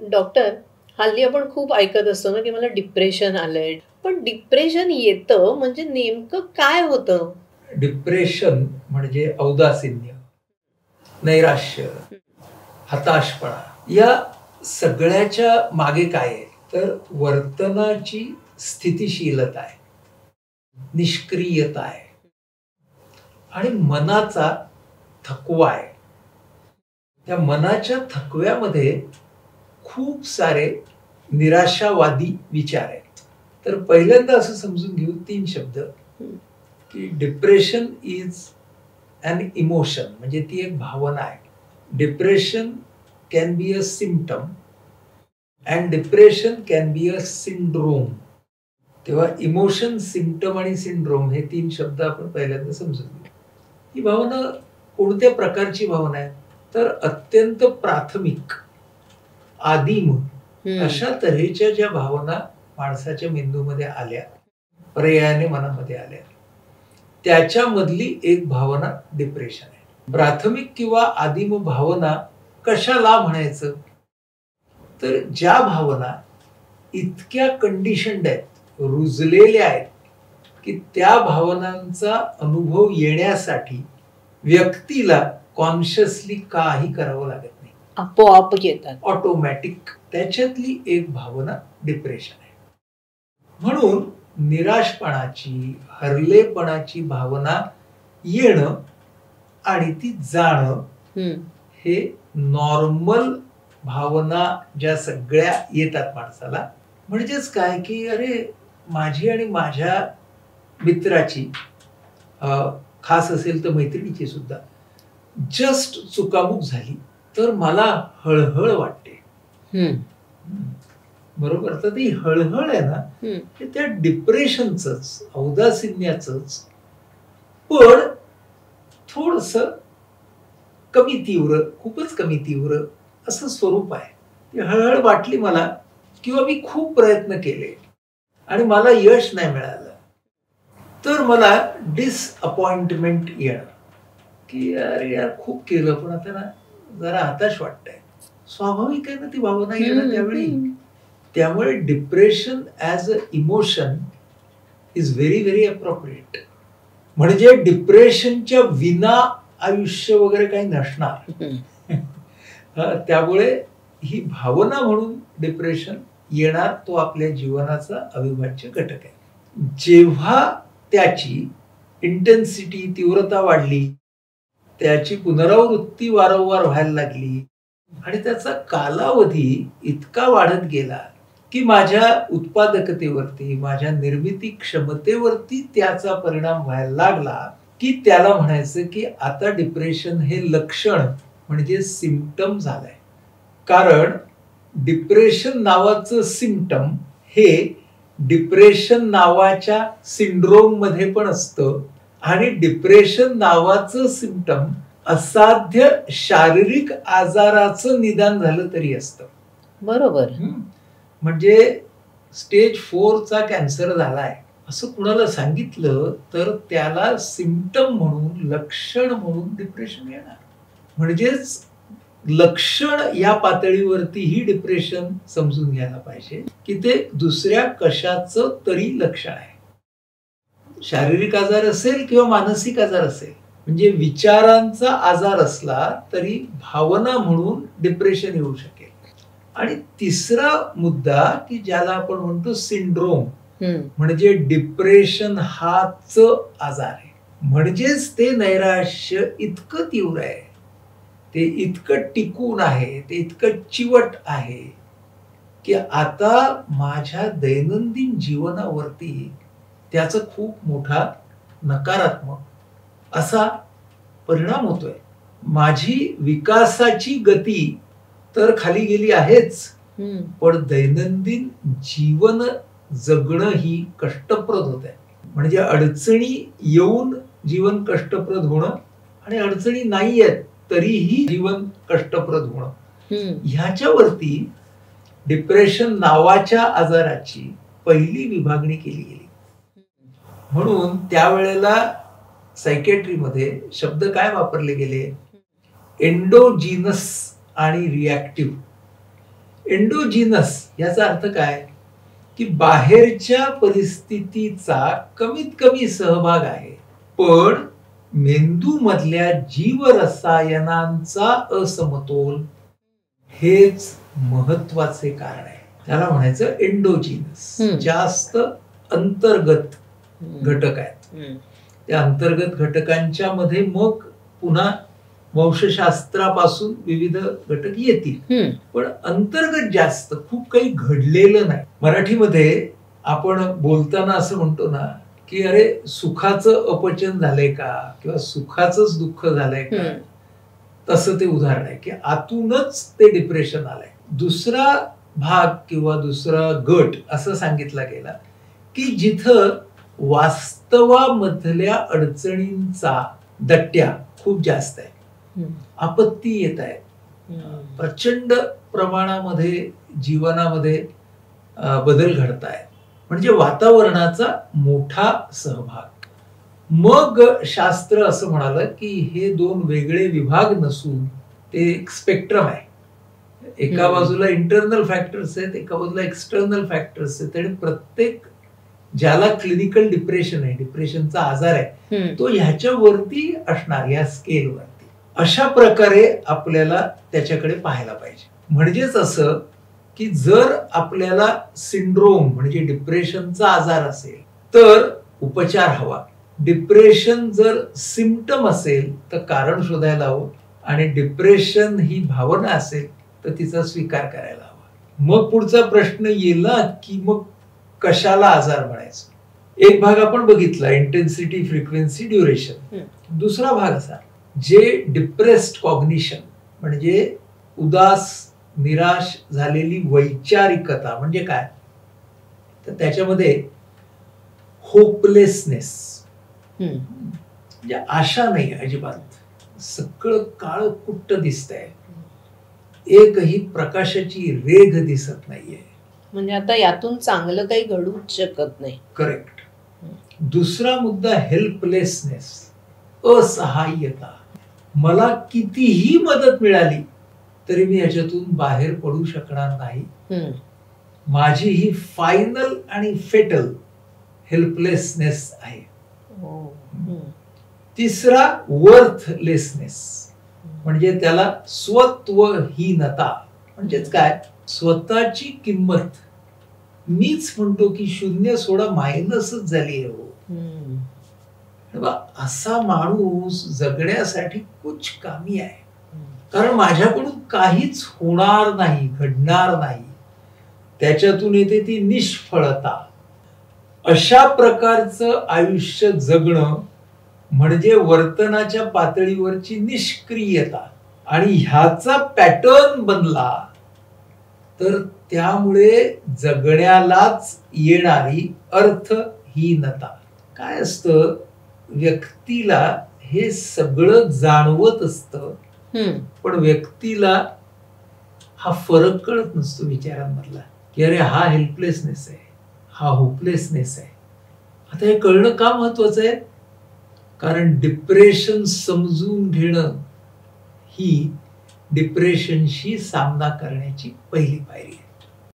Doctor, हल्ली आपण खूप ऐकत असतो ना, की मला डिप्रेशन आलंय. पण डिप्रेशन येतं म्हणजे नेमकं काय होतं? डिप्रेशन म्हणजे औदासिन्य, नैराश्य, हं. हताशपणा या सगळ्याच्या मागे काय आहे? तर वर्तनाची स्थितिशीलता आहे, निष्क्रियता आहे आणि मनाचा थकवा आहे. त्या मनाच्या थकव्यामध्ये खूप सारे निराशावादी विचार आहेत. तर पहिल्यांदा असं समजून घेऊ 3 शब्द, हं. की डिप्रेशन इज ॲन इमोशन म्हणजे ती एक भावना आहे. Depression can be a symptom and depression can be a syndrome. तेव्हा इमोशन, सिम्प्टम आणि सिंड्रोम हे 3 शब्द आपण पहिल्यांदा समजून घेऊ. ही भावना कोणत्या प्रकारची भावना आहे? तर अत्यंत प्राथमिक, आदिम हं. अशा तऱ्हेच्या ज्या भावना माणसाच्या मेंदूमध्ये आल्या, पर्यायाने मनामध्ये आल्या, त्याच्यामधली एक भावना डिप्रेशन आहे. प्राथमिक किंवा आदिम भावना कशाला म्हणायचं? तर ज्या भावना इतक्या कंडिशन्ड आहेत, रुजलेल्या आहेत, की त्या भावनांचा अनुभव येण्यासाठी व्यक्तीला कॉन्शियसली काही करावं लागत नाही. आपोआप येतात. ऑटोमॅटिक त्याच्यातली एक भावना डिप्रेशन आहे. म्हणून निराशपणाची, हरलेपणाची भावना येणं आणि ती जाणं हं. हे नॉर्मल भावना ज्या सगळ्या येतात माणसाला. म्हणजेच काय, की अरे माझी आणि माझ्या मित्राची खास असेल तर मैत्रिणीची सुद्धा जस्ट चुकामुक झाली तर मला हळहळ वाटते. हं. बरोबर. तर ती हळहळ आहे ना, हं. हे त्या डिप्रेशनचंच, औदासिन्याचंच, पण थोडंसं कमी तीव्र, खूपच कमी तीव्र असं स्वरूप आहे. ती हळहळ वाटली मला किंवा मी खूप प्रयत्न केले आणि मला यश नाही मिळालं, तर मला डिसअपॉइंटमेंट येणं, की अरे यार खूप केलं पण आता ना जरा हताश वाटतंय. स्वाभाविक आहे ना ती भावना येणं त्यावेळी. त्यामुळे depression as a emotion is very very appropriate. म्हणजे डिप्रेशनच्या विना आयुष्य वगैरे काही नसणार. त्यामुळे ही भावना म्हणून डिप्रेशन येणार, तो आपल्या जीवनाचा अविभाज्य घटक आहे. जेव्हा त्याची इंटेन्सिटी, तीव्रता वाढली, त्याची पुनरावृत्ती वारंवार व्हायला लागली आणि त्याचा कालावधी इतका वाढत गेला, की माझ्या उत्पादकतेवरती, माझ्या निर्मिती क्षमतेवरती त्याचा परिणाम व्हायला लागला, की त्याला म्हणायचं की आता डिप्रेशन हे लक्षण म्हणजे सिम्प्टम झालंय. कारण डिप्रेशन नावाचं सिम्प्टम हे डिप्रेशन नावाच्या सिंड्रोम मध्ये पण असतं आणि डिप्रेशन नावाचं सिम्प्टम असाध्य शारीरिक आजाराचं निदान झालं तरी असतं. बरोबर. म्हणजे स्टेज 4 चा कॅन्सर झालाय असं कुणाला सांगितलं तर त्याला सिम्प्टम म्हणून, लक्षण म्हणून डिप्रेशन येणार. म्हणजेच लक्षण या पातळीवरती ही डिप्रेशन समजून घ्यायला पाहिजे, की ते दुसऱ्या कशाचं तरी लक्षण आहे. शारीरिक आजार असेल किंवा मानसिक आजार असेल, म्हणजे विचारांचा आजार असला तरी भावना म्हणून डिप्रेशन येऊ शकेल. आणि तिसरा मुद्दा, की ज्याला आपण म्हणतो सिंड्रोम, म्हणजे डिप्रेशन हाच आजार आहे. म्हणजेच ते नैराश्य इतकं तीव्र आहे, ते इतकं टिकून आहे, ते इतकं चिवट आहे, की आता माझ्या दैनंदिन जीवनावरती त्याचा खूप मोठा नकारात्मक असा परिणाम होतोय. माझी विकासाची गती तर खाली गेली आहेच, पण दैनंदिन जीवन जगणं ही कष्टप्रद होत आहे. म्हणजे अडचणी येऊन जीवन कष्टप्रद होणं आणि अडचणी नाही आहेत तरीही जीवन कष्टप्रद होणं, ह्याच्यावरती डिप्रेशन नावाच्या आजाराची पहिली विभागणी केली गेली. म्हणून त्यावेळेला सायकेट्रीमध्ये शब्द काय वापरले गेले? एंडोजीनस आणि रिॲक्टिव्ह. एंडोजिनस याचा अर्थ काय की बाहेरच्या परिस्थितीचा कमीत कमी सहभाग आहे, पण मेंदू मधल्या जीवरसायनांचा असमतोल हेच महत्वाचे कारण आहे. त्याला म्हणायचं एंडोजिनस. जास्त अंतर्गत घटक आहेत. त्या अंतर्गत घटकांच्या मध्ये मग पुन्हा वंशशास्त्रापासून विविध घटक येतील, पण अंतर्गत जास्त खूप काही घडलेलं नाही. मराठीमध्ये आपण बोलताना असं म्हणतो ना की अरे सुखाचं अपचन झालंय का किंवा सुखाचंच दुःख झालंय का, तसं ते उदाहरण आहे की आतूनच ते डिप्रेशन आलंय. दुसरा भाग किंवा दुसरा गट असं सांगितला गेला की जिथं वास्तवामधल्या अडचणींचा दट्ट्या खूप जास्त आहे, आपत्ती येत आहे, प्रचंड प्रमाणामध्ये जीवनामध्ये बदल घडताय, म्हणजे वातावरणाचा मोठा सहभाग. मग शास्त्र असं म्हणालं की हे दोन वेगळे विभाग नसून ते एक स्पेक्ट्रम आहे. एका बाजूला इंटरनल फॅक्टर्स आहेत, एका बाजूला एक्सटर्नल फॅक्टर्स आहेत, आणि प्रत्येक ज्याला क्लिनिकल डिप्रेशन आहे, डिप्रेशनचा आजार आहे, तो ह्याच्यावरती असणार, या स्केलवरती. अशा प्रकारे आपल्याला त्याच्याकडे पाहायला पाहिजे. म्हणजेच असं की जर आपल्याला सिंड्रोम म्हणजे डिप्रेशनचा आजार असेल तर उपचार हवा. डिप्रेशन जर सिम्पटम असेल तर कारण शोधायला हवं, आणि डिप्रेशन ही भावना असेल तर तिचा स्वीकार करायला हवा. मग पुढचा प्रश्न येईल ना की मग कशाला आजार म्हणायचं. एक भाग आपण बघितला, इंटेन्सिटी, फ्रिक्वेन्सी, ड्युरेशन. दुसरा भाग असा जे डिप्रेस्ड कॉग्निशन म्हणजे उदास, निराश झालेली वैचारिकता म्हणजे काय, तर त्याच्यामध्ये होपलेसनेस म्हणजे आशा नाही अजिबात, सगळं काळ कुट्ट दिसतंय, एकही प्रकाशाची रेघ दिसत नाहीये, म्हणजे आता यातून चांगलं काही घडूच शकत नाही. करेक्ट. दुसरा मुद्दा हेल्पलेसनेस, असहाय्यता. मला कितीही मदत मिळाली तरी मी याच्यातून बाहेर पडू शकणार नाही. माझी ही फायनल आणि फेटल हेल्पलेसनेस आहे. तिसरा वर्थलेसनेस म्हणजे त्याला स्वत्वहीनता. म्हणजेच काय, स्वतःची किंमत मीच म्हणतो की शून्य सोडा मायनसच झाली आहे. असा माणूस जगण्यासाठी कुछ कामी आहे, कारण माझ्याकडून काहीच होणार नाही, घडणार नाही, त्याच्यातून येते ती निष्फळता. अशा प्रकारचं आयुष्य जगणं म्हणजे वर्तनाच्या पातळीवरची निष्क्रियता, आणि ह्याचा पॅटर्न बनला तर त्यामुळे जगण्यालाच येणारी अर्थहीनता. काय असतं, व्यक्तीला हे सगळं जाणवत असतं, पण व्यक्तीला हा फरक कळत नसतो विचारांमधला की अरे हा हेल्पलेसनेस आहे, हा होपलेसनेस आहे. आता हे कळणं का महत्वाचं आहे, कारण डिप्रेशन समजून घेणं ही डिप्रेशनशी सामना करण्याची पहिली पायरी आहे.